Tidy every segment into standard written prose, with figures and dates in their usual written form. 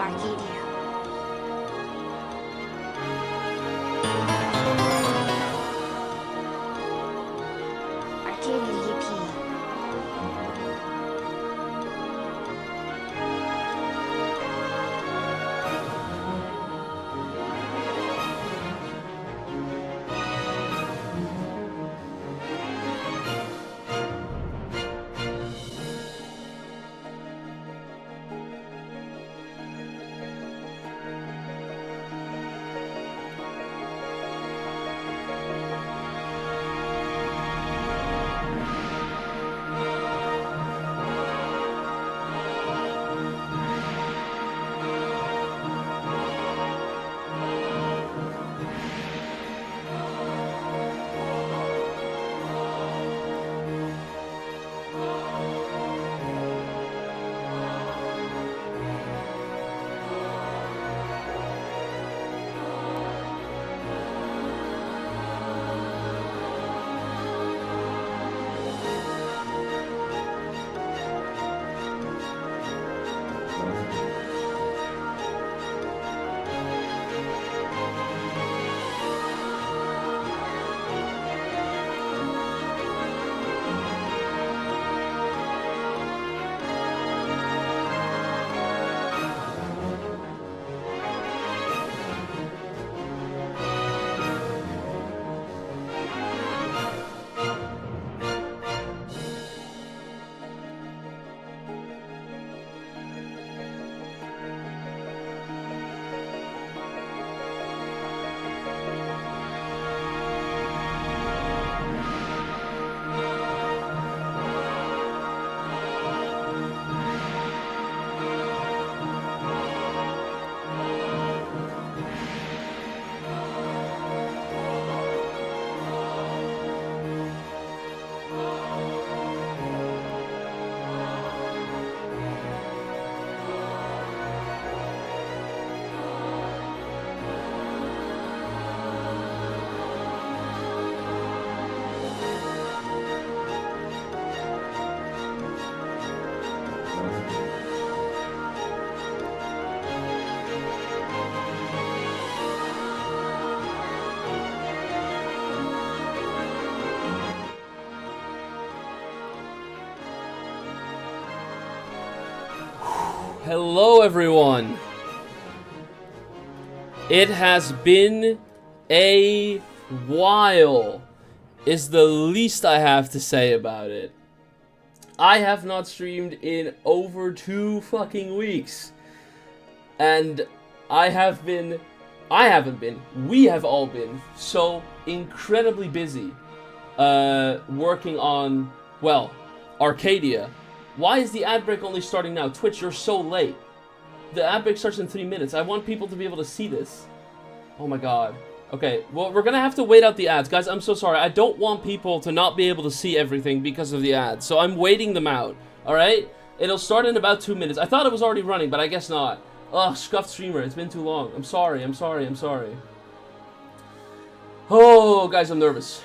Arcadia. Arcadia EP. Hello everyone! It has been a while, is the least I have to say about it. I have not streamed in over 2 fucking weeks. And we have all been so incredibly busy working on, well, Arcadia. Why is the ad break only starting now? Twitch, you're so late. The ad break starts in 3 minutes. I want people to be able to see this. Oh my god. Okay, well, we're gonna have to wait out the ads. Guys, I'm so sorry. I don't want people to not be able to see everything because of the ads. So I'm waiting them out, alright? It'll start in about 2 minutes. I thought it was already running, but I guess not. Ugh, scuffed streamer. It's been too long. I'm sorry. Oh, guys, I'm nervous.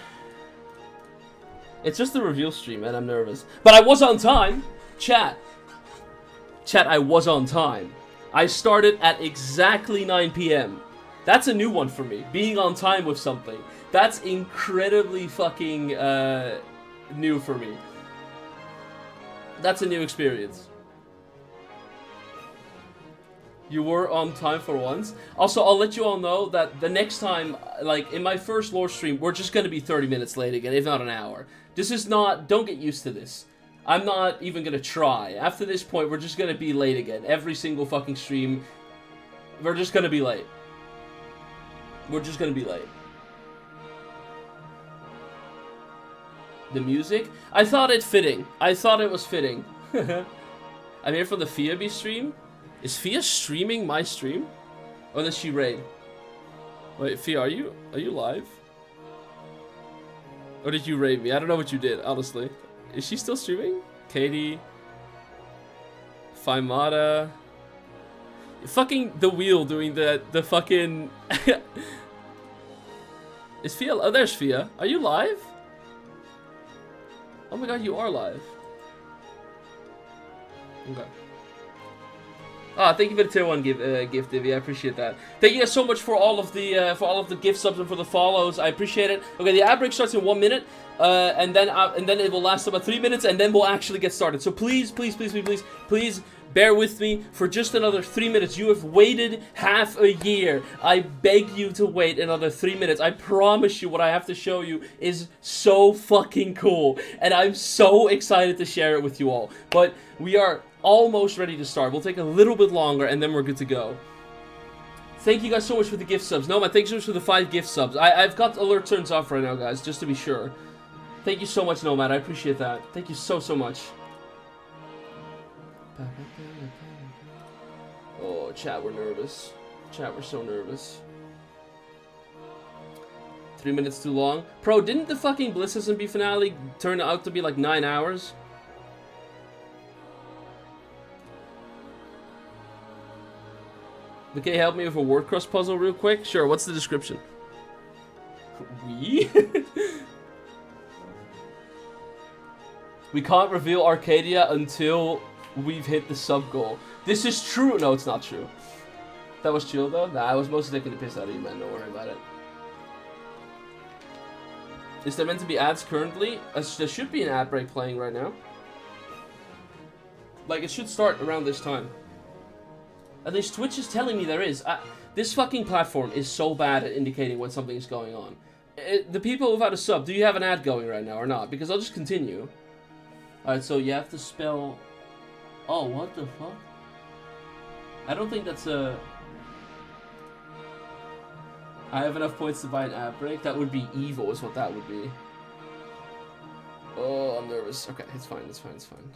It's just the reveal stream, and I'm nervous. But I was on time! Chat, I was on time. I started at exactly 9 p.m. That's a new one for me, being on time with something. That's incredibly fucking new for me. That's a new experience. You were on time for once. Also, I'll let you all know that the next time, like, in my first lore stream, we're just gonna be 30 minutes late again, if not an hour. This is not, don't get used to this. I'm not even gonna try. After this point, we're just gonna be late again. Every single fucking stream, we're just gonna be late. We're just gonna be late. The music? I thought it fitting. I thought it was fitting. I'm here for the Fia stream. Is Fia streaming my stream? Or does she raid? Wait, Fia, are you live? Or did you raid me? I don't know what you did, honestly. Is she still streaming? Katie. Faimata. Fucking the wheel doing the fucking... Is Fia... Oh, there's Fia. Are you live? Oh my god, you are live. Okay. Ah, thank you for the tier 1 gift, Divvy. I appreciate that. Thank you guys so much for all of the gift subs and for the follows. I appreciate it. Okay, the ad break starts in 1 minute, and then it will last about 3 minutes, and then we'll actually get started. So please, please, please, please, please, please bear with me for just another 3 minutes. You have waited half a year. I beg you to wait another 3 minutes. I promise you what I have to show you is so fucking cool, and I'm so excited to share it with you all. But we are almost ready to start. We'll take a little bit longer, and then we're good to go. Thank you guys so much for the gift subs. Nomad, thanks so much for the 5 gift subs. I've got alert turns off right now, guys, just to be sure. Thank you so much, Nomad. I appreciate that. Thank you so, so much. Oh, chat, we're nervous. Chat, we're so nervous. 3 minutes too long. Bro, didn't the fucking Bliss SMB finale turn out to be like 9 hours? Okay, help me with a word cross puzzle real quick? Sure, what's the description? We? We can't reveal Arcadia until we've hit the sub goal. This is true. No, it's not true. That was chill though? Nah, I was mostly taking the piss out of you, man. Don't worry about it. Is there meant to be ads currently? There should be an ad break playing right now. Like, it should start around this time. At least Twitch is telling me there is. This fucking platform is so bad at indicating when something is going on. The people without a sub, do you have an ad going right now or not? Because I'll just continue. Alright, so you have to spell... Oh, what the fuck? I don't think that's a... I have enough points to buy an ad break? That would be evil is what that would be. Oh, I'm nervous. Okay, it's fine, it's fine, it's fine.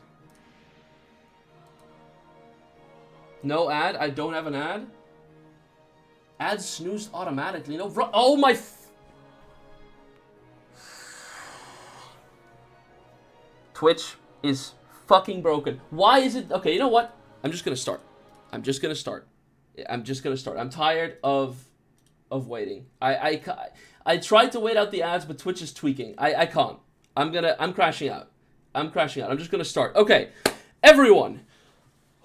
No ad? I don't have an ad? Ads snoozed automatically. No, oh my... Twitch is fucking broken. Why is it... Okay, you know what? I'm just gonna start. I'm just gonna start. I'm tired of waiting. I tried to wait out the ads, but Twitch is tweaking. I can't. I'm crashing out. I'm just gonna start. Okay, everyone.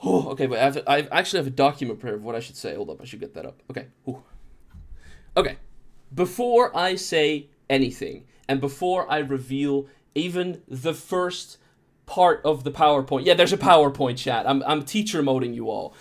Oh, okay, but I actually have a document prepared of what I should say. Hold up, I should get that up. Okay. Ooh. Okay. Before I say anything, and before I reveal even the first part of the PowerPoint. Yeah, there's a PowerPoint, chat. I'm teacher moding you all.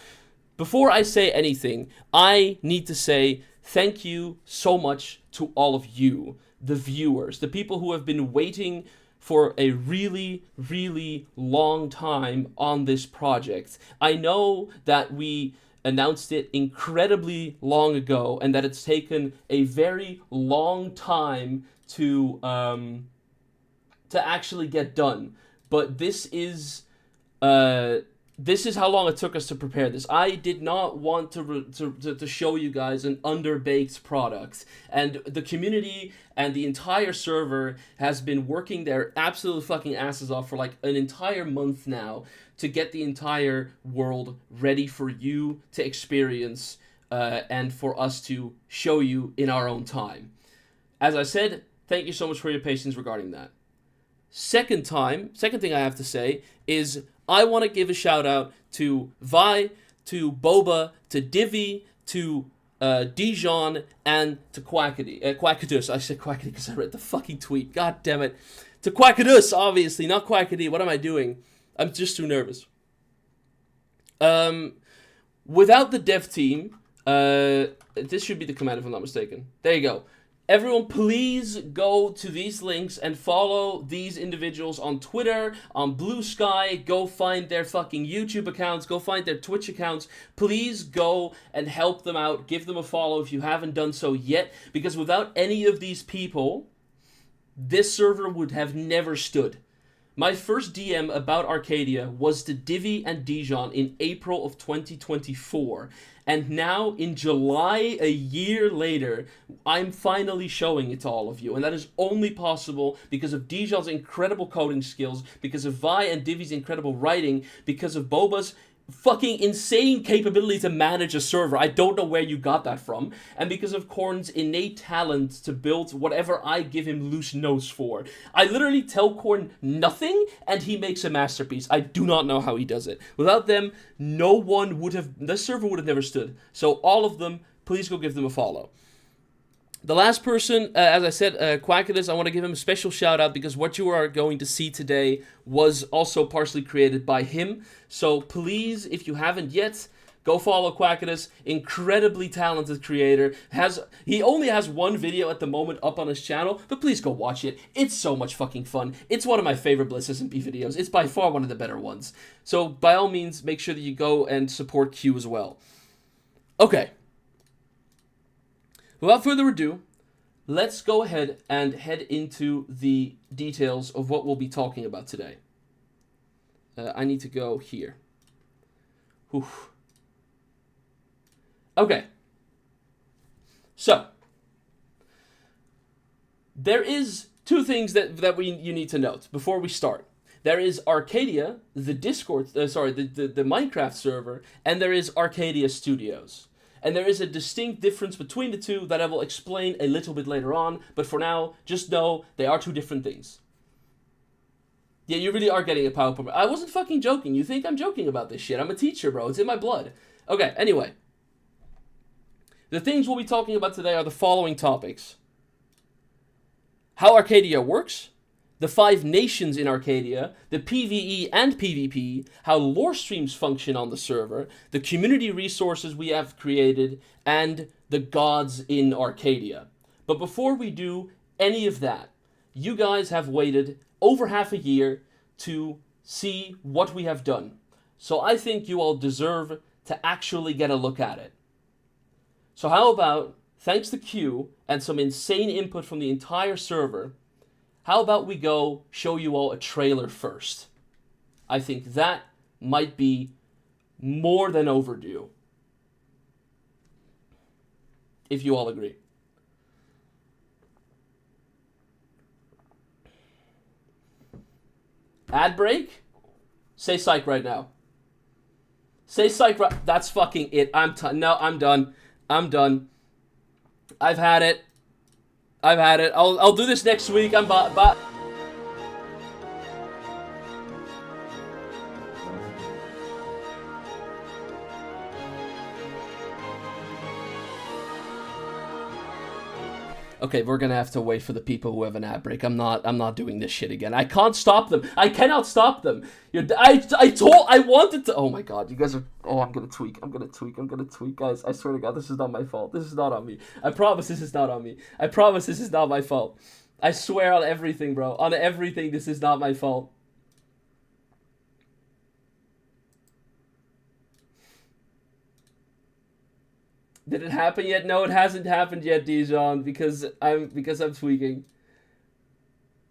Before I say anything, I need to say thank you so much to all of you, the viewers, the people who have been waiting for a really, really long time on this project. I know that we announced it incredibly long ago and that it's taken a very long time to actually get done. But this is how long it took us to prepare this. I did not want to show you guys an underbaked product. And the community and the entire server has been working their absolute fucking asses off for like an entire month now to get the entire world ready for you to experience and for us to show you in our own time. As I said, thank you so much for your patience regarding that. Second thing I have to say is I want to give a shout out to Vi, to Boba, to Divi, to Dijon, and to Quackadus. I said Quackity because I read the fucking tweet. God damn it. To Quackadus, obviously, not Quackity. What am I doing? I'm just too nervous. Without the dev team, this should be the command if I'm not mistaken. There you go. Everyone, please go to these links and follow these individuals on Twitter, on Blue Sky. Go find their fucking YouTube accounts. Go find their Twitch accounts. Please go and help them out. Give them a follow if you haven't done so yet. Because without any of these people, this server would have never stood. My first DM about Arcadia was to Divi and Dijon in April of 2024. And now, in July, a year later, I'm finally showing it to all of you. And that is only possible because of Dijon's incredible coding skills, because of Vi and Divi's incredible writing, because of Boba's fucking insane capability to manage a server. I don't know where you got that from. And because of Korn's innate talent to build whatever I give him loose notes for. I literally tell Korn nothing and he makes a masterpiece. I do not know how he does it. Without them, no one would have, this server would have never stood. So all of them, please go give them a follow. The last person, as I said, Quackidus, I want to give him a special shout out because what you are going to see today was also partially created by him. So please, if you haven't yet, go follow Quackidus. Incredibly talented creator. He only has one video at the moment up on his channel, but please go watch it. It's so much fucking fun. It's one of my favorite Bliss SMP videos. It's by far one of the better ones. So by all means, make sure that you go and support Q as well. Okay. Without further ado, let's go ahead and head into the details of what we'll be talking about today. I need to go here. Whew. Okay. So, there is two things that you need to note before we start. There is Arcadia, the Discord, the Minecraft server, and there is Arcadia Studios. And there is a distinct difference between the two that I will explain a little bit later on, but for now, just know they are two different things. Yeah, you really are getting a PowerPoint. I wasn't fucking joking. You think I'm joking about this shit. I'm a teacher, bro. It's in my blood. Okay, anyway. The things we'll be talking about today are the following topics. How Arcadia works, the 5 nations in Arcadia, the PvE and PvP, how lore streams function on the server, the community resources we have created, and the gods in Arcadia. But before we do any of that, you guys have waited over half a year to see what we have done. So I think you all deserve to actually get a look at it. So how about, thanks to Q and some insane input from the entire server, how about we go show you all a trailer first? I think that might be more than overdue. If you all agree. Ad break? Say psych right now. Say psych right. That's fucking it. No, I'm done. I'm done. I've had it. I've had it. I'll do this next week. I'm Okay, we're gonna have to wait for the people who have an ad break. I'm not doing this shit again. I can't stop them. I cannot stop them. I wanted to. Oh my god, you guys are. Oh, I'm gonna tweak, guys. I swear to God, this is not my fault. This is not on me. I promise this is not on me. I promise this is not my fault. I swear on everything, bro. On everything, this is not my fault. Did it happen yet? No, it hasn't happened yet, Dijon, because I'm tweaking.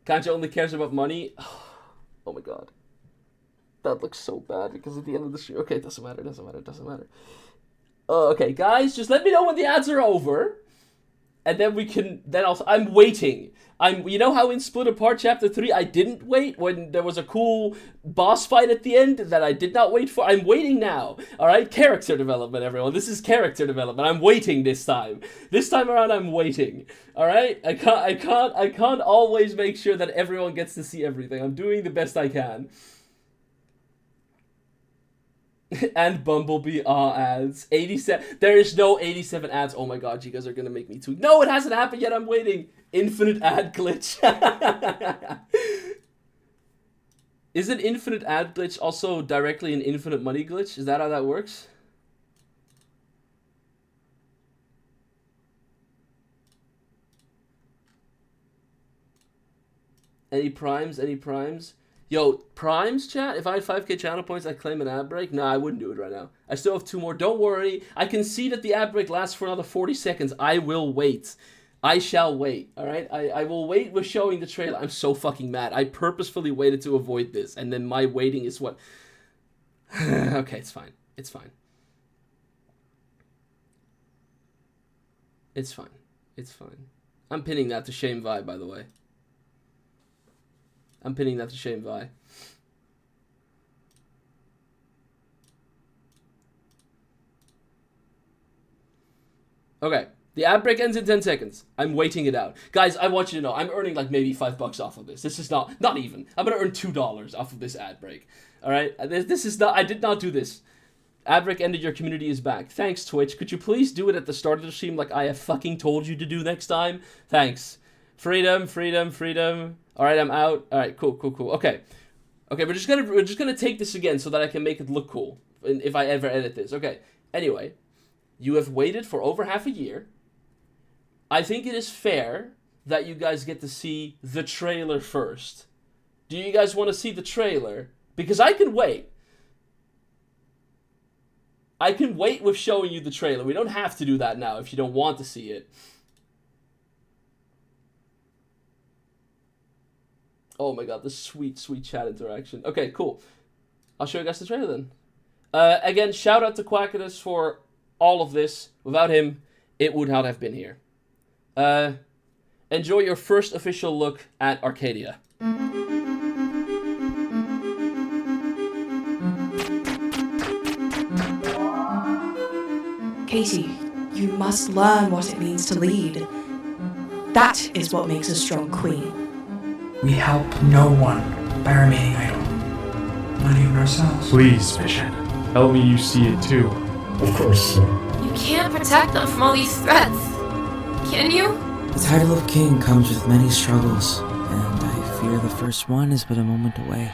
Kancha only cares about money. Oh my god. That looks so bad because at the end of the stream. Okay, it doesn't matter. Okay, guys, just let me know when the ads are over. And then we can, I'm waiting. You know how in Split Apart Chapter 3 I didn't wait when there was a cool boss fight at the end that I did not wait for? I'm waiting now. Alright, character development, everyone. This is character development. I'm waiting this time. This time around I'm waiting. Alright? I can't always make sure that everyone gets to see everything. I'm doing the best I can. And Bumblebee ads. 87. There is no 87 ads. Oh my god, you guys are gonna make me tweet. No, it hasn't happened yet. I'm waiting. Infinite ad glitch. Is an infinite ad glitch also directly an infinite money glitch? Is that how that works? Any primes? Any primes? Yo, primes, chat? If I had 5k channel points, I'd claim an ad break? No, I wouldn't do it right now. I still have 2 more. Don't worry. I can see that the ad break lasts for another 40 seconds. I will wait. I shall wait, alright? I will wait with showing the trailer. I'm so fucking mad. I purposefully waited to avoid this, and then my waiting is what... Okay, it's fine. It's fine. It's fine. It's fine. I'm pinning that to Shame Vi, by the way. I'm pinning that to Shame Vi. Okay. The ad break ends in 10 seconds. I'm waiting it out. Guys, I want you to know, I'm earning like maybe $5 off of this. This is not even. I'm going to earn $2 off of this ad break. All right? This is not, I did not do this. Ad break ended, your community is back. Thanks, Twitch. Could you please do it at the start of the stream like I have fucking told you to do next time? Thanks. Freedom, freedom, freedom. All right, I'm out. All right, cool. Okay. Okay, we're just gonna take this again so that I can make it look cool if I ever edit this. Okay. Anyway, you have waited for over half a year. I think it is fair that you guys get to see the trailer first. Do you guys want to see the trailer? Because I can wait. I can wait with showing you the trailer. We don't have to do that now if you don't want to see it. Oh my god, the sweet, sweet chat interaction. Okay, cool. I'll show you guys the trailer then. Again, shout out to Quackitus for all of this. Without him, it would not have been here. Enjoy your first official look at Arcadia. Katie, you must learn what it means to lead. That is what makes a strong queen. We help no one by remaining idle. Not even ourselves. Please, Vision. Help me you see it too. Of course, sir. You can't protect them from all these threats. Can you? The title of king comes with many struggles, and I fear the first one is but a moment away.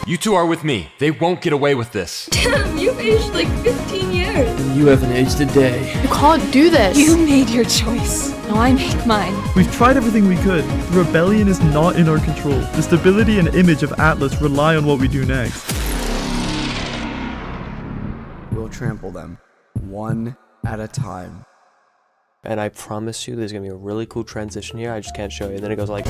You two are with me. They won't get away with this. Damn, you've aged like 15 years. And you haven't aged a day. You can't do this. You made your choice. Now I make mine. We've tried everything we could. The rebellion is not in our control. The stability and image of Atlas rely on what we do next. We'll trample them, one at a time. And I promise you there's gonna be a really cool transition here. I just can't show you. And then it goes like...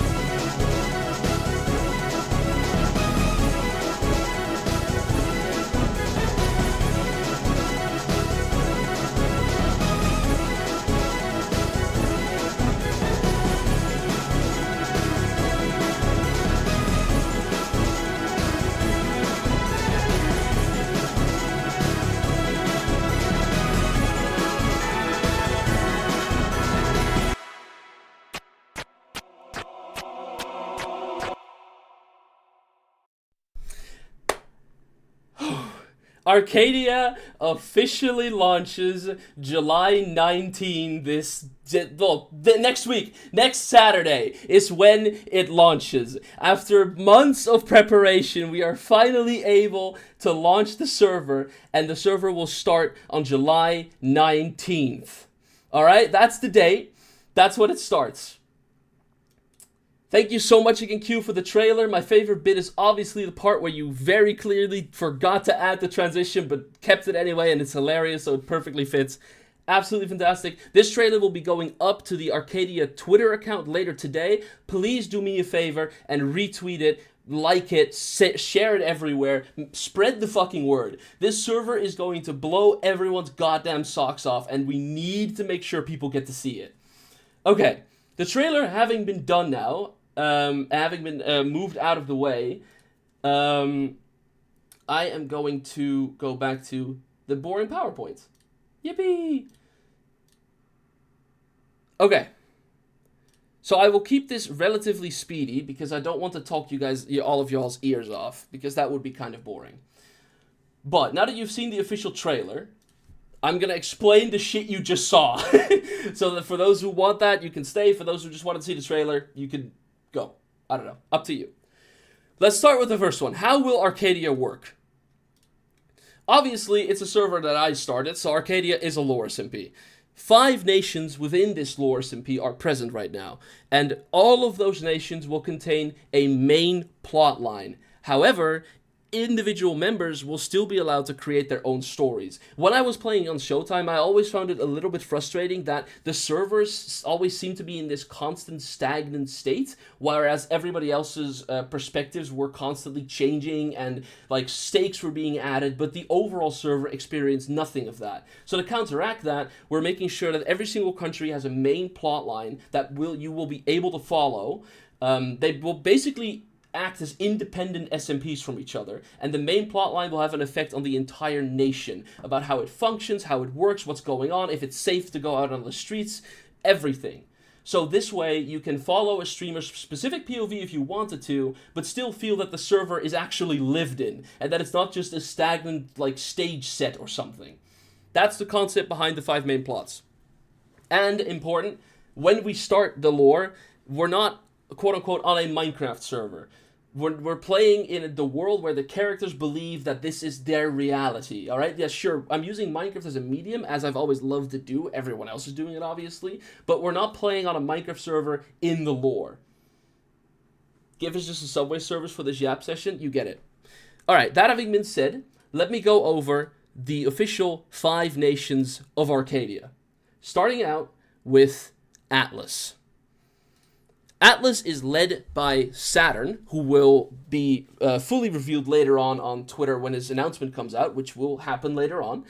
Arcadia officially launches July 19 next week. Next Saturday is when it launches. After months of preparation, we are finally able to launch the server, and the server will start on July 19th. Alright, that's the date. That's when it starts. Thank you so much again, Q, for the trailer. My favorite bit is obviously the part where you very clearly forgot to add the transition, but kept it anyway, and it's hilarious, so it perfectly fits. Absolutely fantastic. This trailer will be going up to the Arcadia Twitter account later today. Please do me a favor and retweet it, like it, share it everywhere, spread the fucking word. This server is going to blow everyone's goddamn socks off, and we need to make sure people get to see it. Okay, the trailer having been done now, having been moved out of the way, I am going to go back to the boring PowerPoint. Yippee! Okay. So I will keep this relatively speedy because I don't want to talk you guys, all of y'all's ears off, because that would be kind of boring. But now that you've seen the official trailer, I'm going to explain the shit you just saw. So that for those who want that, you can stay. For those who just want to see the trailer, you can go. I don't know. Up to you. Let's start with the first one. How will Arcadia work? Obviously, it's a server that I started, so Arcadia is a lore SMP. 5 nations within this lore SMP are present right now, and all of those nations will contain a main plot line. However, individual members will still be allowed to create their own stories. When I was playing on Showtime, I always found it a little bit frustrating that the servers always seem to be in this constant stagnant state, whereas everybody else's perspectives were constantly changing and like stakes were being added, but the overall server experienced nothing of that. So to counteract that, we're making sure that every single country has a main plot line that you will be able to follow. They will basically act as independent SMPs from each other, and the main plotline will have an effect on the entire nation, about how it functions, how it works, what's going on, if it's safe to go out on the streets, everything. So this way, you can follow a streamer's specific POV if you wanted to, but still feel that the server is actually lived in, and that it's not just a stagnant, like, stage set or something. That's the concept behind the 5 main plots. And, important, when we start the lore, we're not, quote-unquote, on a Minecraft server. We're playing in the world where the characters believe that this is their reality, alright? Yeah, sure, I'm using Minecraft as a medium, as I've always loved to do. Everyone else is doing it, obviously. But we're not playing on a Minecraft server in the lore. Give us just a Subway service for this Yap session, you get it. Alright, that having been said, let me go over the official 5 nations of Arcadia. Starting out with Atlas. Atlas is led by Saturn, who will be fully revealed later on Twitter when his announcement comes out, which will happen later on.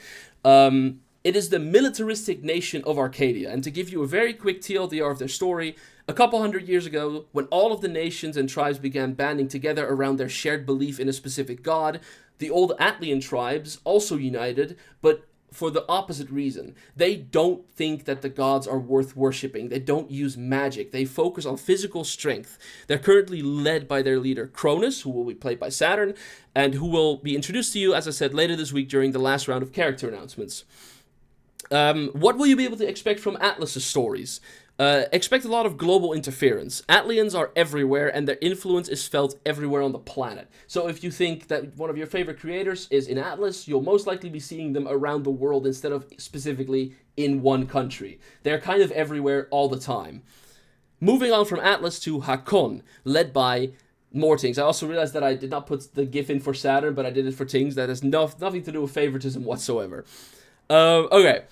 It is the militaristic nation of Arcadia, and to give you a very quick TLDR of their story, a couple hundred years ago, when all of the nations and tribes began banding together around their shared belief in a specific god, the old Atlian tribes also united, but for the opposite reason. They don't think that the gods are worth worshipping. They don't use magic. They focus on physical strength. They're currently led by their leader, Cronus, who will be played by Saturn, and who will be introduced to you, as I said, later this week during the last round of character announcements. What will you be able to expect from Atlas's stories? Expect a lot of global interference. Atlians are everywhere, and their influence is felt everywhere on the planet. So if you think that one of your favorite creators is in Atlas, you'll most likely be seeing them around the world instead of specifically in one country. They're kind of everywhere all the time. Moving on from Atlas to Hakon, led by Mortings. I also realized that I did not put the GIF in for Saturn, but I did it for Tings. That has nothing to do with favoritism whatsoever. Okay.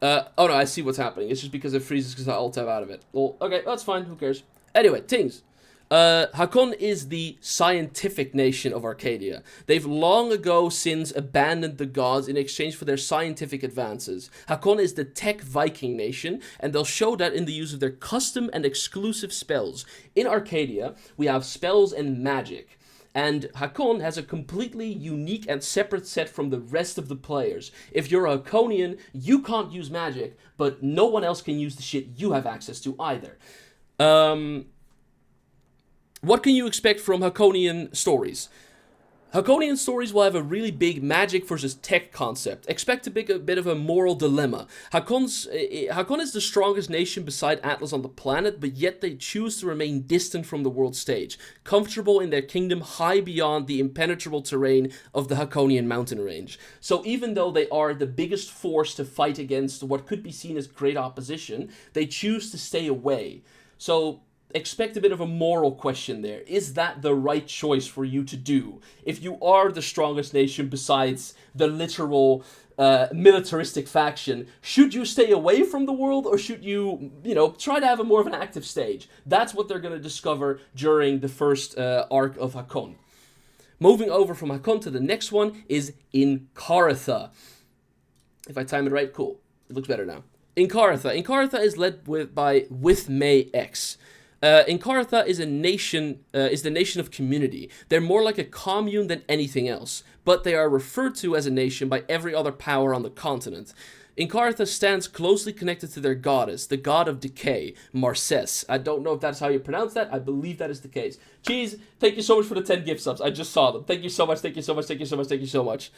Oh no, I see what's happening. It's just because it freezes because I alt-tab out of it. Well, okay, that's fine, who cares. Anyway, Tings. Hakon is the scientific nation of Arcadia. They've long ago since abandoned the gods in exchange for their scientific advances. Hakon is the tech Viking nation, and they'll show that in the use of their custom and exclusive spells. In Arcadia, we have spells and magic. And Hakon has a completely unique and separate set from the rest of the players. If you're a Hakonian, you can't use magic, but no one else can use the shit you have access to either. What can you expect from Hakonian stories? Hakonian stories will have a really big magic versus tech concept. Expect a bit of a moral dilemma. Hakon is the strongest nation beside Atlas on the planet, but yet they choose to remain distant from the world stage, comfortable in their kingdom high beyond the impenetrable terrain of the Hakonian mountain range. So even though they are the biggest force to fight against what could be seen as great opposition, they choose to stay away. So expect a bit of a moral question there. Is that the right choice for you to do? If you are the strongest nation besides the literal militaristic faction, should you stay away from the world, or should you, try to have a more of an active stage? That's what they're going to discover during the first arc of Hakon. Moving over from Hakon to the next one is Inkaratha. If I time it right, cool. It looks better now. Inkaratha is led by May X. Inkaratha is the nation of community. They're more like a commune than anything else, but they are referred to as a nation by every other power on the continent. Inkaratha stands closely connected to their goddess, the god of decay, Marces. I don't know if that's how you pronounce that. I believe that is the case. Cheese, thank you so much for the 10 gift subs. I just saw them. Thank you so much, thank you so much, thank you so much, thank you so much.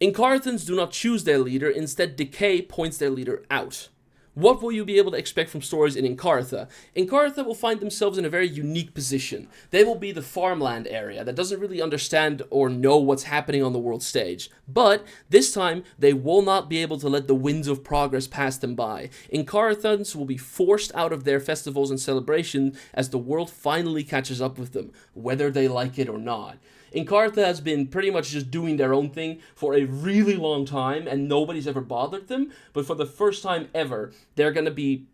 Inkarathans do not choose their leader. Instead, decay points their leader out. What will you be able to expect from stories in Inkaratha? Inkaratha will find themselves in a very unique position. They will be the farmland area that doesn't really understand or know what's happening on the world stage. But this time, they will not be able to let the winds of progress pass them by. Inkarathans will be forced out of their festivals and celebrations as the world finally catches up with them, whether they like it or not. Inkaratha has been pretty much just doing their own thing for a really long time, and nobody's ever bothered them. But for the first time ever, they're going to be,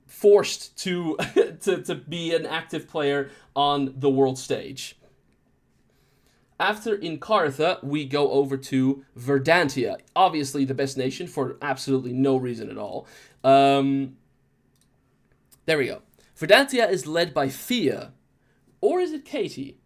forced to to be an active player on the world stage. After Inkaratha, we go over to Verdantia. Obviously the best nation for absolutely no reason at all. There we go. Verdantia is led by Fia, or is it Katie?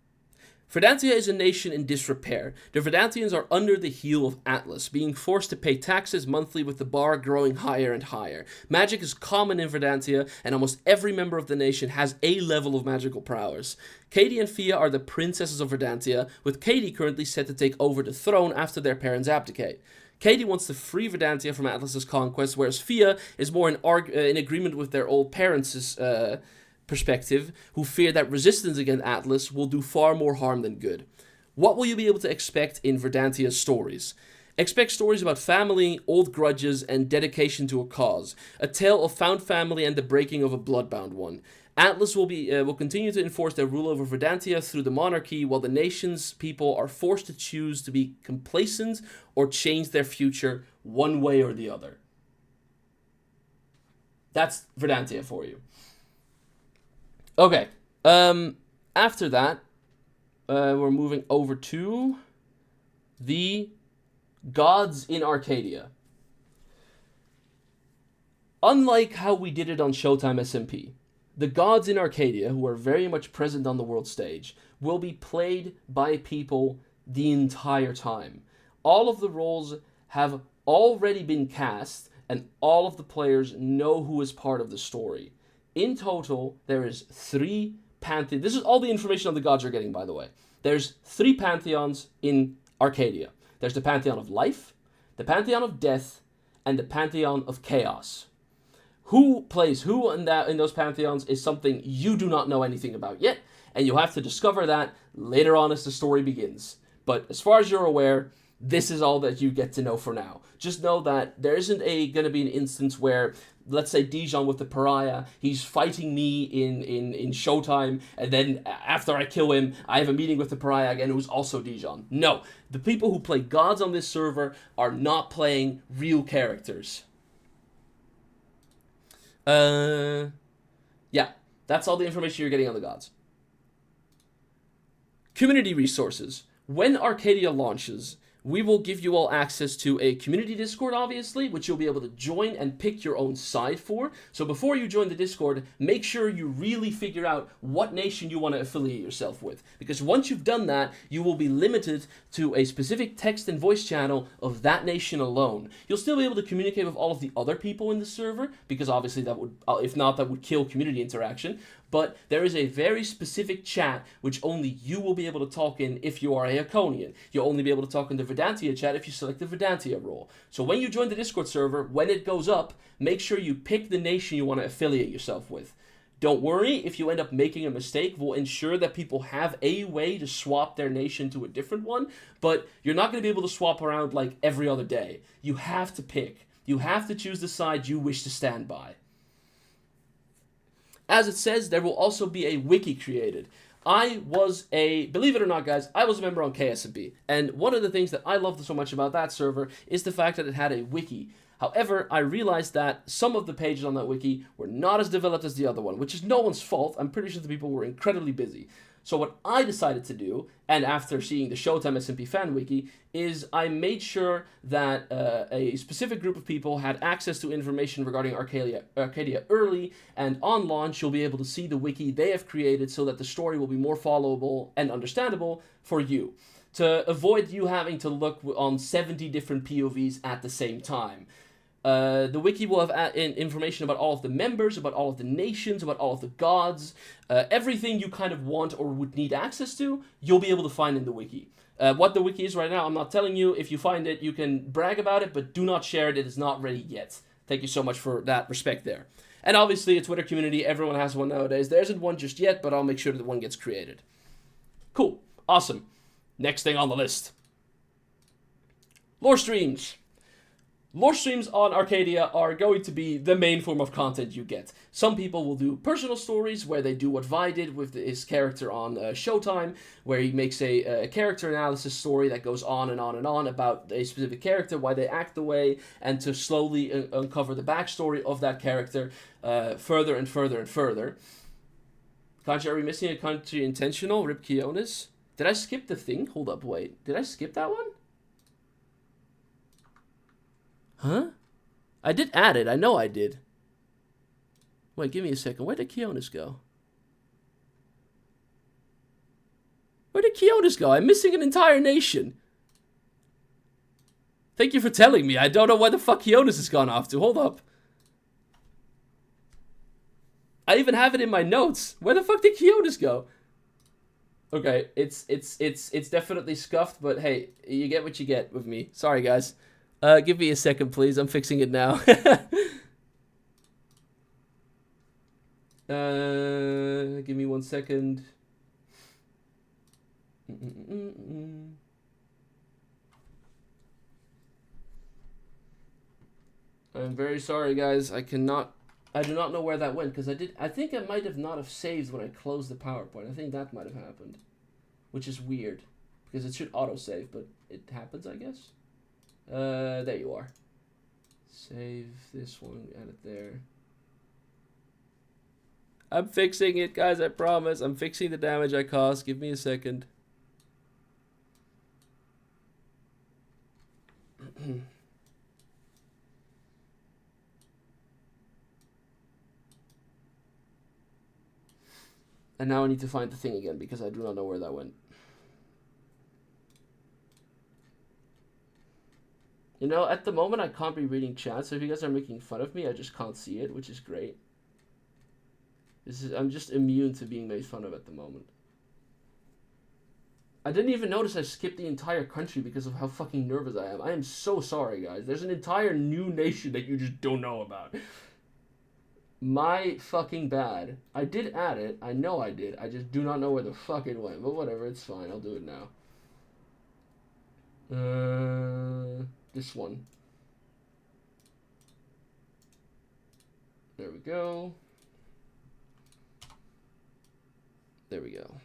Verdantia is a nation in disrepair. The Verdantians are under the heel of Atlas, being forced to pay taxes monthly with the bar growing higher and higher. Magic is common in Verdantia, and almost every member of the nation has a level of magical prowess. Katie and Fia are the princesses of Verdantia, with Katie currently set to take over the throne after their parents abdicate. Katie wants to free Verdantia from Atlas's conquest, whereas Fia is more in agreement with their old parents' perspective, who fear that resistance against Atlas will do far more harm than good. What will you be able to expect in Verdantia's stories? Expect stories about family, old grudges, and dedication to a cause. A tale of found family and the breaking of a bloodbound one. Atlas will continue to enforce their rule over Verdantia through the monarchy, while the nation's people are forced to choose to be complacent or change their future one way or the other. That's Verdantia for you. Okay, after that, we're moving over to the gods in Arcadia. Unlike how we did it on Showtime SMP, the gods in Arcadia, who are very much present on the world stage, will be played by people the entire time. All of the roles have already been cast, and all of the players know who is part of the story. In total, there is 3 pantheons. This is all the information on the gods you're getting, by the way. There's 3 pantheons in Arcadia. There's the pantheon of life, the pantheon of death, and the pantheon of chaos. Who plays who in those pantheons is something you do not know anything about yet, and you'll have to discover that later on as the story begins. But as far as you're aware, this is all that you get to know for now. Just know that there isn't going to be an instance where, let's say, Dijon with the pariah, he's fighting me in Showtime, and then after I kill him, I have a meeting with the pariah again who's also Dijon. No, the people who play gods on this server are not playing real characters. Yeah, that's all the information you're getting on the gods. Community resources. When Arcadia launches, we will give you all access to a community Discord, obviously, which you'll be able to join and pick your own side for. So before you join the Discord, make sure you really figure out what nation you want to affiliate yourself with. Because once you've done that, you will be limited to a specific text and voice channel of that nation alone. You'll still be able to communicate with all of the other people in the server, because obviously that would, if not, that would kill community interaction. But there is a very specific chat which only you will be able to talk in if you are a Iconian. You'll only be able to talk in the Verdantia chat if you select the Verdantia role. So when you join the Discord server, when it goes up, make sure you pick the nation you want to affiliate yourself with. Don't worry if you end up making a mistake. We'll ensure that people have a way to swap their nation to a different one, but you're not going to be able to swap around like every other day. You have to pick. You have to choose the side you wish to stand by. As it says, there will also be a wiki created. Believe it or not, guys, I was a member on KSMB, and one of the things that I loved so much about that server is the fact that it had a wiki. However, I realized that some of the pages on that wiki were not as developed as the other one, which is no one's fault. I'm pretty sure the people were incredibly busy. So what I decided to do, and after seeing the Showtime SMP fan wiki, is I made sure that a specific group of people had access to information regarding Arcadia early, and on launch you'll be able to see the wiki they have created so that the story will be more followable and understandable for you, to avoid you having to look on 70 different POVs at the same time. The wiki will have information about all of the members, about all of the nations, about all of the gods. Everything you kind of want or would need access to, you'll be able to find in the wiki. What the wiki is right now, I'm not telling you. If you find it, you can brag about it, but do not share it. It is not ready yet. Thank you so much for that respect there. And obviously, a Twitter community, everyone has one nowadays. There isn't one just yet, but I'll make sure that one gets created. Cool. Awesome. Next thing on the list. Lore streams. Lore streams on Arcadia are going to be the main form of content you get. Some people will do personal stories where they do what Vi did with his character on Showtime, where he makes a character analysis story that goes on and on and on about a specific character, why they act the way, and to slowly uncover the backstory of that character further and further and further. Kanji, are we missing a country intentional? Rip Kionis? Did I skip the thing? Hold up, wait. Did I skip that one? Huh? I did add it. I know I did. Wait, give me a second. Where did Kionis go? Where did Kionis go? I'm missing an entire nation. Thank you for telling me. I don't know where the fuck Kionis has gone off to. Hold up. I even have it in my notes. Where the fuck did Kionis go? Okay, it's definitely scuffed, but hey, you get what you get with me. Sorry, guys. Give me a second, please. I'm fixing it now. Give me 1 second. I'm very sorry, guys. I do not know where that went, because I think I might have not have saved when I closed the PowerPoint. I think that might have happened, which is weird, because it should auto-save, but it happens, I guess. There you are. Save this one, add it there. I'm fixing it, guys, I promise. I'm fixing the damage I caused. Give me a second. And now I need to find the thing again, because I do not know where that went. You know, at the moment I can't be reading chat, so if you guys are making fun of me, I just can't see it, which is great. I'm just immune to being made fun of at the moment. I didn't even notice I skipped the entire country because of how fucking nervous I am. I am so sorry, guys. There's an entire new nation that you just don't know about. My fucking bad. I did add it. I know I did. I just do not know where the fuck it went. But whatever, it's fine. I'll do it now. This one. There we go. There we go.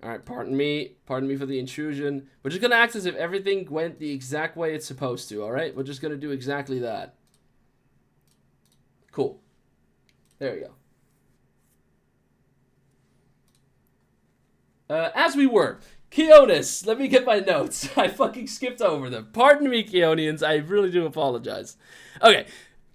Alright, pardon me for the intrusion. We're just gonna act as if everything went the exact way it's supposed to, alright? We're just gonna do exactly that. Cool. There we go. As we were, Kionis, let me get my notes. I fucking skipped over them. Pardon me, Kionians, I really do apologize. Okay.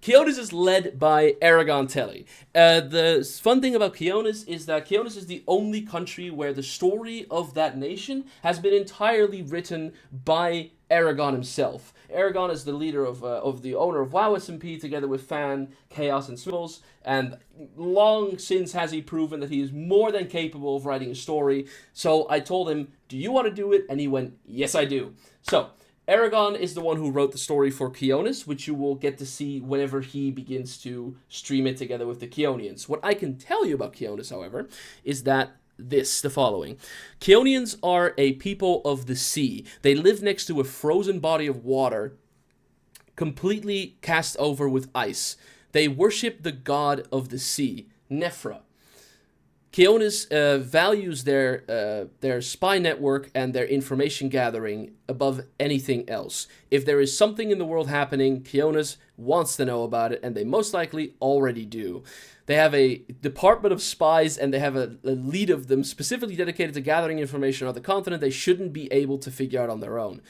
Kionis is led by Aragon Telly. The fun thing about Kionis is that Kionis is the only country where the story of that nation has been entirely written by Aragon himself. Aragon is the leader of the owner of WoW SMP, together with Fan, Chaos, and Symbols, and long since has he proven that he is more than capable of writing a story. So I told him, do you want to do it? And he went, yes, I do. So Aragon is the one who wrote the story for Kionis, which you will get to see whenever he begins to stream it together with the Kionians. What I can tell you about Kionis, however, is that the following. Kionians are a people of the sea. They live next to a frozen body of water, completely cast over with ice. They worship the god of the sea, Nephra. Kionis values their spy network and their information gathering above anything else. If there is something in the world happening, Kionis wants to know about it, and they most likely already do. They have a department of spies, and they have a lead of them specifically dedicated to gathering information on the continent they shouldn't be able to figure out on their own.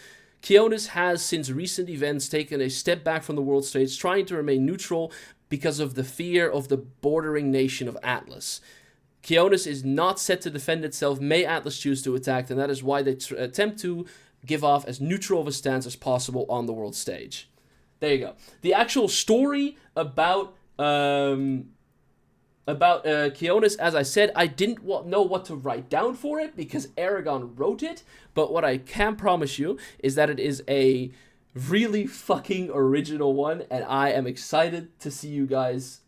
Kionis has, since recent events, taken a step back from the world stage, trying to remain neutral because of the fear of the bordering nation of Atlas. Kionis is not set to defend itself, may Atlas choose to attack, and that is why they attempt to give off as neutral of a stance as possible on the world stage. There you go. The actual story about Kionis, as I said, I didn't know what to write down for it because Aragon wrote it, but what I can promise you is that it is a really fucking original one, and I am excited to see you guys,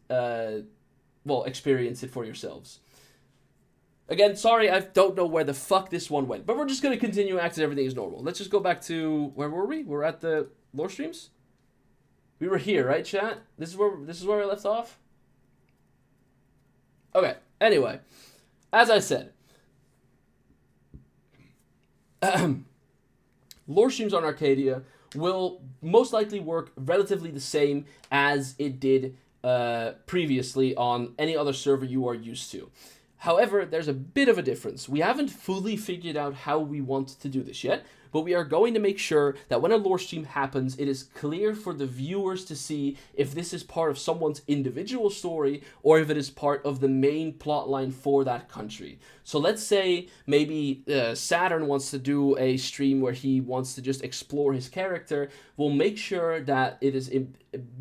experience it for yourselves. Again, sorry, I don't know where the fuck this one went, but we're just going to continue acting everything is normal. Let's just go back to, where were we? We're at the lore streams? We were here, right, chat? This is where we left off? Okay, anyway, as I said, lore streams on Arcadia will most likely work relatively the same as it did previously on any other server you are used to. However, there's a bit of a difference. We haven't fully figured out how we want to do this yet, but we are going to make sure that when a lore stream happens, it is clear for the viewers to see if this is part of someone's individual story or if it is part of the main plot line for that country. So let's say maybe Saturn wants to do a stream where he wants to just explore his character. We'll make sure that it is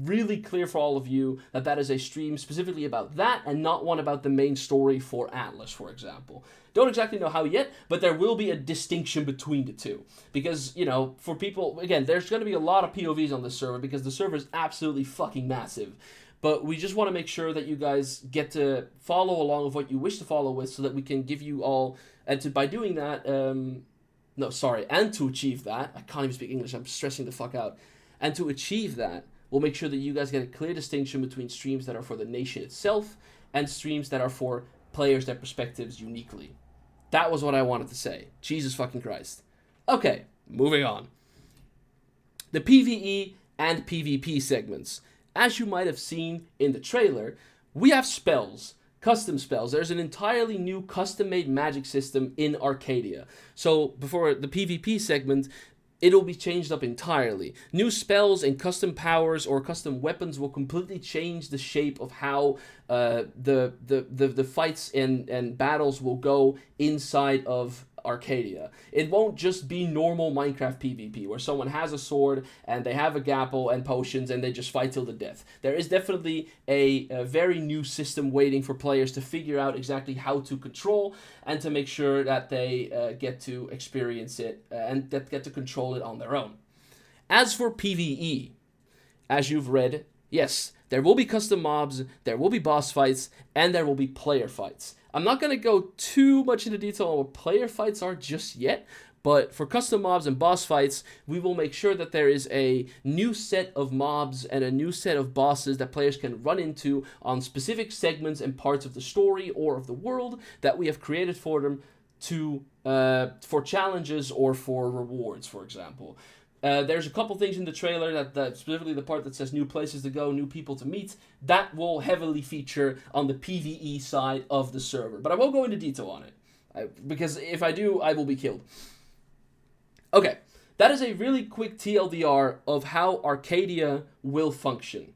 really clear for all of you that that is a stream specifically about that and not one about the main story for Atlas, for example. Don't exactly know how yet, but there will be a distinction between the two. Because, you know, for people, again, there's going to be a lot of POVs on this server because the server is absolutely fucking massive. But we just want to make sure that you guys get to follow along with what you wish to follow with so that we can give you all, and to, by doing that, and to achieve that, I can't even speak English, I'm stressing the fuck out, and to achieve that, we'll make sure that you guys get a clear distinction between streams that are for the nation itself and streams that are for players, their perspectives uniquely. That was what I wanted to say. Jesus fucking Christ. Okay, moving on. The PvE and PvP segments. As you might have seen in the trailer, we have spells, custom spells. There's an entirely new custom-made magic system in Arcadia. So before the PvP segment, it'll be changed up entirely. New spells and custom powers or custom weapons will completely change the shape of how the fights and battles will go inside of Arcadia. It won't just be normal Minecraft PvP where someone has a sword and they have a gapple and potions and they just fight till the death. There is definitely a very new system waiting for players to figure out exactly how to control and to make sure that they get to experience it and that get to control it on their own. As for PvE, as you've read, yes, there will be custom mobs, there will be boss fights, and there will be player fights. I'm not going to go too much into detail on what player fights are just yet, but for custom mobs and boss fights, we will make sure that there is a new set of mobs and a new set of bosses that players can run into on specific segments and parts of the story or of the world that we have created for them to for challenges or for rewards, for example. There's a couple things in the trailer that specifically the part that says new places to go, new people to meet, that will heavily feature on the PvE side of the server. But I won't go into detail on it, because if I do, I will be killed. Okay, that is a really quick TLDR of how Arcadia will function.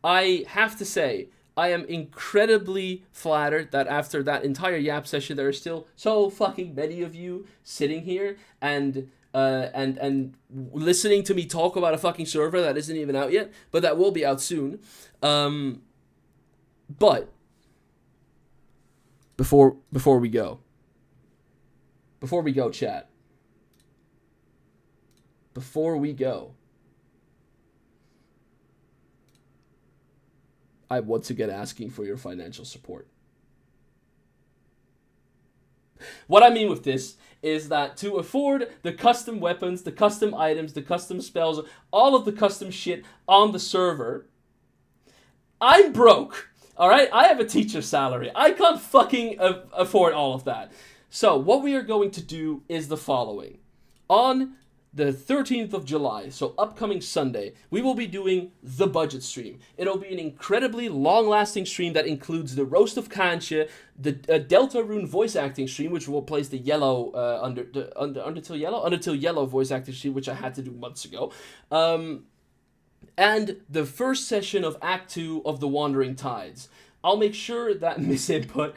I have to say, I am incredibly flattered that after that entire Yap session, there are still so fucking many of you sitting here and listening to me talk about a fucking server that isn't even out yet, but that will be out soon. But before we go, chat. Before we go, I'm once again asking for your financial support. What I mean with this is that to afford the custom weapons, the custom items, the custom spells, all of the custom shit on the server, I'm broke, alright? I have a teacher's salary. I can't fucking afford all of that. So what we are going to do is the following. On the 13th of July, so upcoming Sunday, we will be doing the budget stream. It'll be an incredibly long-lasting stream that includes the Roast of Kanche, the Deltarune voice acting stream, which will replace the yellow Undertale Yellow voice acting stream, which I had to do months ago, and the first session of Act 2 of The Wandering Tides. I'll make sure that Miss Input,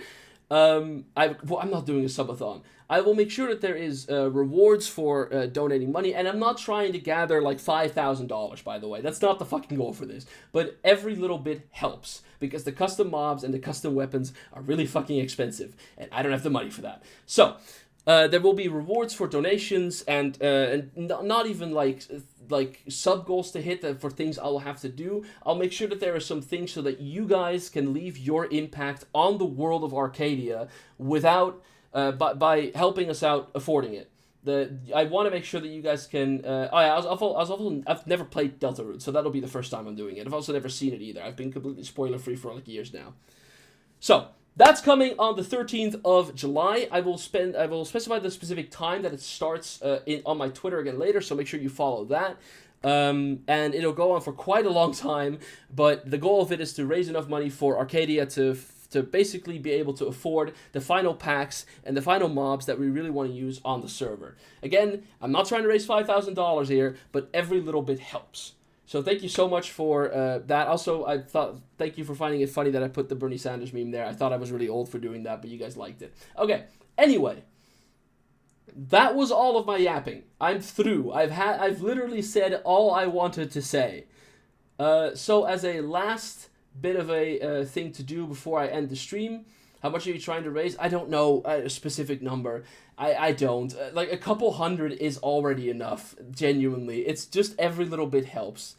I'm not doing a subathon. I will make sure that there is rewards for donating money, and I'm not trying to gather like $5,000, by the way. That's not the fucking goal for this. But every little bit helps, because the custom mobs and the custom weapons are really fucking expensive, and I don't have the money for that. So, there will be rewards for donations, and not even like sub-goals to hit for things I'll have to do. I'll make sure that there are some things so that you guys can leave your impact on the world of Arcadia without... by helping us out affording it. I want to make sure that you guys can... I've never played Deltarune, so that'll be the first time I'm doing it. I've also never seen it either. I've been completely spoiler-free for like years now. So, that's coming on the 13th of July. I will specify the specific time that it starts on my Twitter again later, so make sure you follow that. And it'll go on for quite a long time, but the goal of it is to raise enough money for Arcadia to to basically be able to afford the final packs and the final mobs that we really want to use on the server. Again, I'm not trying to raise $5,000 here, but every little bit helps. So thank you so much for that. Also, thank you for finding it funny that I put the Bernie Sanders meme there. I thought I was really old for doing that, but you guys liked it. Okay, anyway. That was all of my yapping. I'm through. I've literally said all I wanted to say. So as a last bit of a thing to do before I end the stream, how much are you trying to raise? I don't know a specific number. I don't. Like a couple hundred is already enough, genuinely. It's just every little bit helps.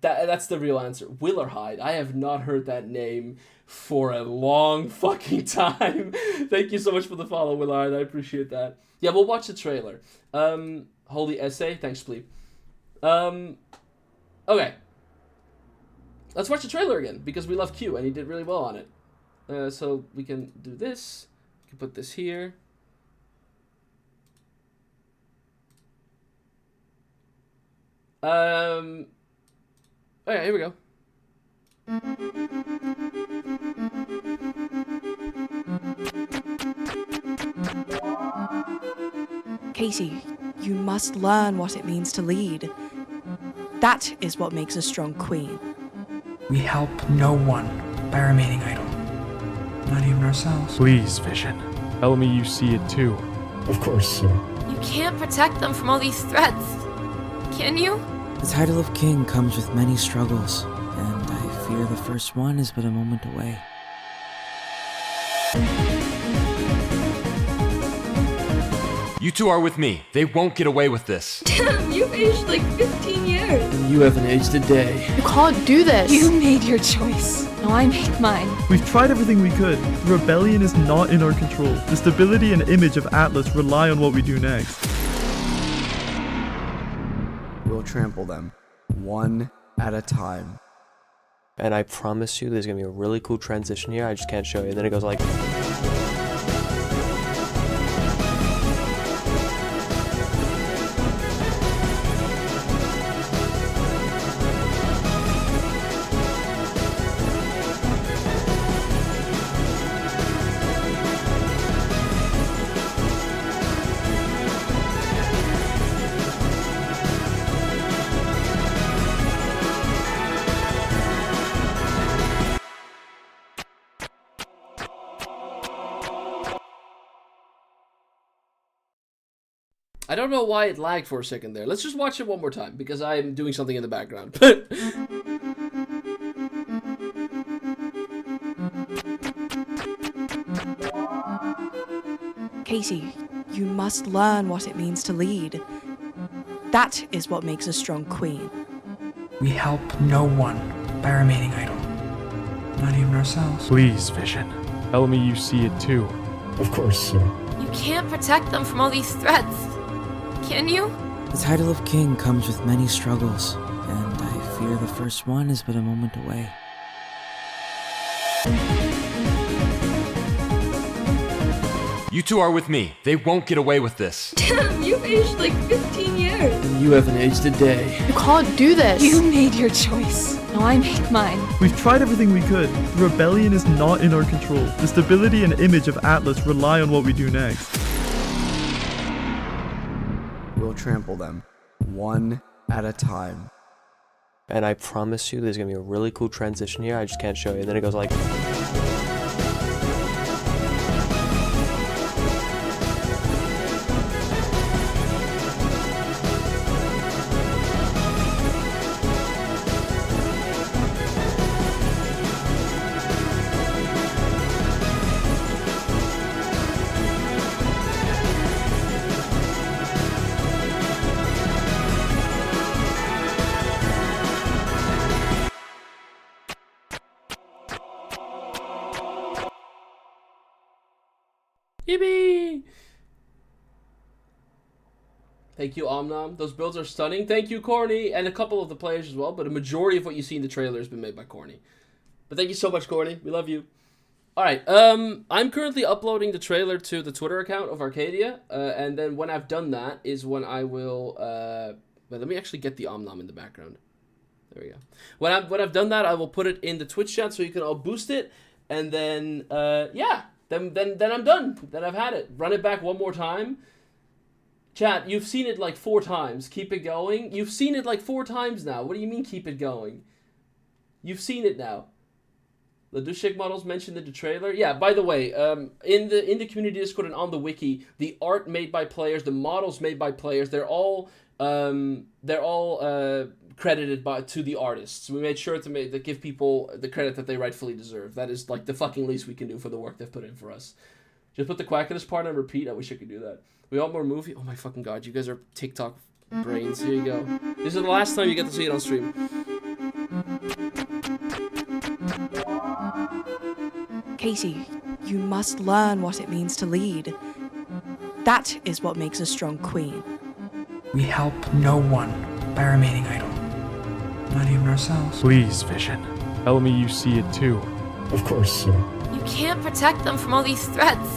That's the real answer. Willerhide. I have not heard that name for a long fucking time. Thank you so much for the follow, Willerhide. I appreciate that. Yeah, we'll watch the trailer. Holy essay. Thanks, Spleep. Okay. Let's watch the trailer again, because we love Q, and he did really well on it. So we can do this. We can put this here. Okay, here we go. Katie, you must learn what it means to lead. That is what makes a strong queen. We help no one by remaining idle. Not even ourselves. Please, Vision. Tell me you see it too. Of course, sir. You can't protect them from all these threats. Can you? The title of king comes with many struggles, and I fear the first one is but a moment away. You two are with me. They won't get away with this. Damn, you've aged like 15 years. And you haven't aged a day. You can't do this. You made your choice. Now I make mine. We've tried everything we could. The rebellion is not in our control. The stability and image of Atlas rely on what we do next. We'll trample them, one at a time. And I promise you there's gonna be a really cool transition here. I just can't show you. And then it goes like... I don't know why it lagged for a second there. Let's just watch it one more time, because I'm doing something in the background. Katie, you must learn what it means to lead. That is what makes a strong queen. We help no one by remaining idle. Not even ourselves. Please, Vision. Tell me you see it too. Of course, sir. You can't protect them from all these threats. Can you? The title of king comes with many struggles, and I fear the first one is but a moment away. You two are with me. They won't get away with this. Damn, you've aged like 15 years. And you haven't aged a day. You can't do this. You made your choice. Now I make mine. We've tried everything we could. The rebellion is not in our control. The stability and image of Atlas rely on what we do next. We'll trample them, one at a time. And I promise you there's gonna be a really cool transition here. I just can't show you. And then it goes like... Yippee! Thank you, Omnom. Those builds are stunning. Thank you, Corny, and a couple of the players as well, but a majority of what you see in the trailer has been made by Corny. But thank you so much, Corny. We love you. Alright, I'm currently uploading the trailer to the Twitter account of Arcadia, and then when I've done that is when I will, well, let me actually get the Omnom in the background. There we go. When I've done that, I will put it in the Twitch chat so you can all boost it. and then yeah, then I'm done. Then I've had it. Run it back one more time. Chat, you've seen it like 4 times. Keep it going. You've seen it like 4 times now. What do you mean keep it going? You've seen it now. The Dushik models mentioned in the trailer. Yeah, by the way, in the community Discord and on the wiki, the art made by players, the models made by players, they're all credited to the artists. We made sure to give people the credit that they rightfully deserve. That is like the fucking least we can do for the work they've put in for us. Just put the quackiness part on repeat. I wish I could do that. We want more movie. Oh my fucking god, you guys are TikTok brains. Here you go. This is the last time you get to see it on stream. Casey, you must learn what it means to lead. That is what makes a strong queen. We help no one by remaining idle. Not even ourselves. Please, Vision. Tell me you see it too. Of course, sir. You can't protect them from all these threats.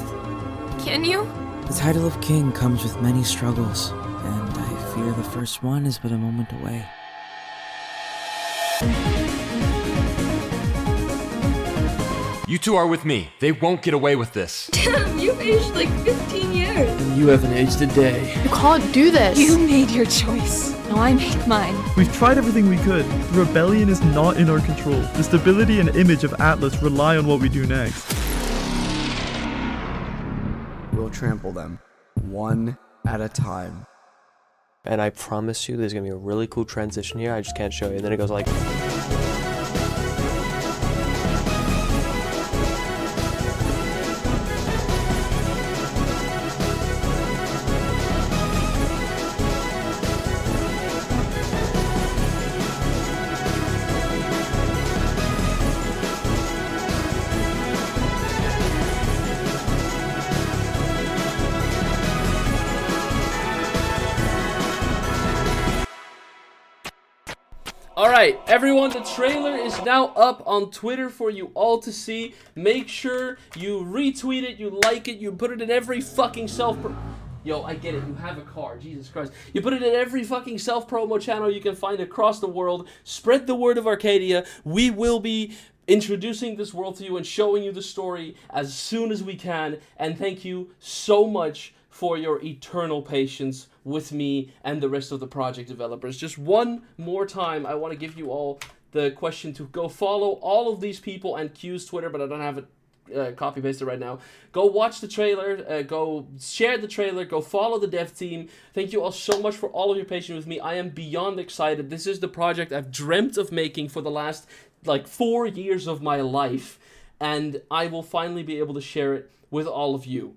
Can you? The title of king comes with many struggles, and I fear the first one is but a moment away. You two are with me. They won't get away with this. Damn, you've aged like 15 years. And you haven't aged a day. You can't do this. You made your choice. Now I make mine. We've tried everything we could. The rebellion is not in our control. The stability and image of Atlas rely on what we do next. We'll trample them, one at a time. And I promise you there's gonna be a really cool transition here. I just can't show you. And then it goes like... Alright, everyone, the trailer is now up on Twitter for you all to see. Make sure you retweet it, you like it, you put it in every fucking Yo, I get it, you have a car, Jesus Christ. You put it in every fucking self-promo channel you can find across the world. Spread the word of Arcadia. We will be introducing this world to you and showing you the story as soon as we can. And thank you so much for your eternal patience with me and the rest of the project developers. Just one more time, I want to give you all the question to go follow all of these people and Q's Twitter, but I don't have it copy pasted right now. Go watch the trailer, go share the trailer, go follow the dev team. Thank you all so much for all of your patience with me. I am beyond excited. This is the project I've dreamt of making for the last like 4 years of my life, and I will finally be able to share it with all of you.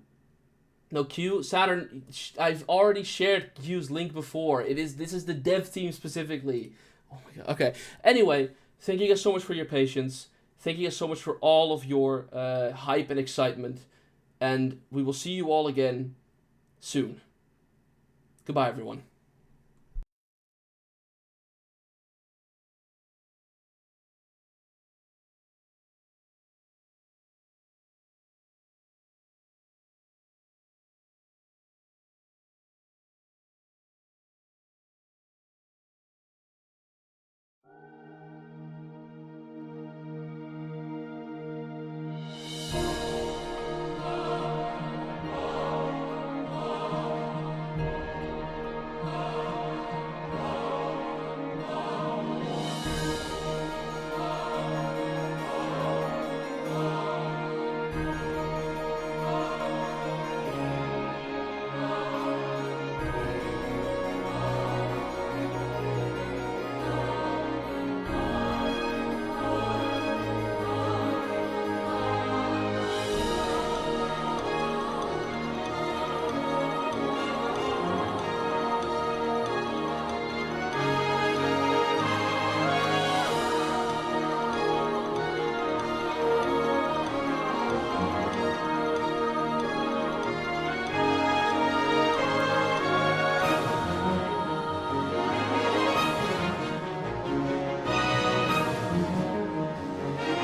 No, Saturn, I've already shared Q's link before. This is the dev team specifically. Oh my god. Okay. Anyway, thank you guys so much for your patience. Thank you guys so much for all of your hype and excitement. And we will see you all again soon. Goodbye, everyone.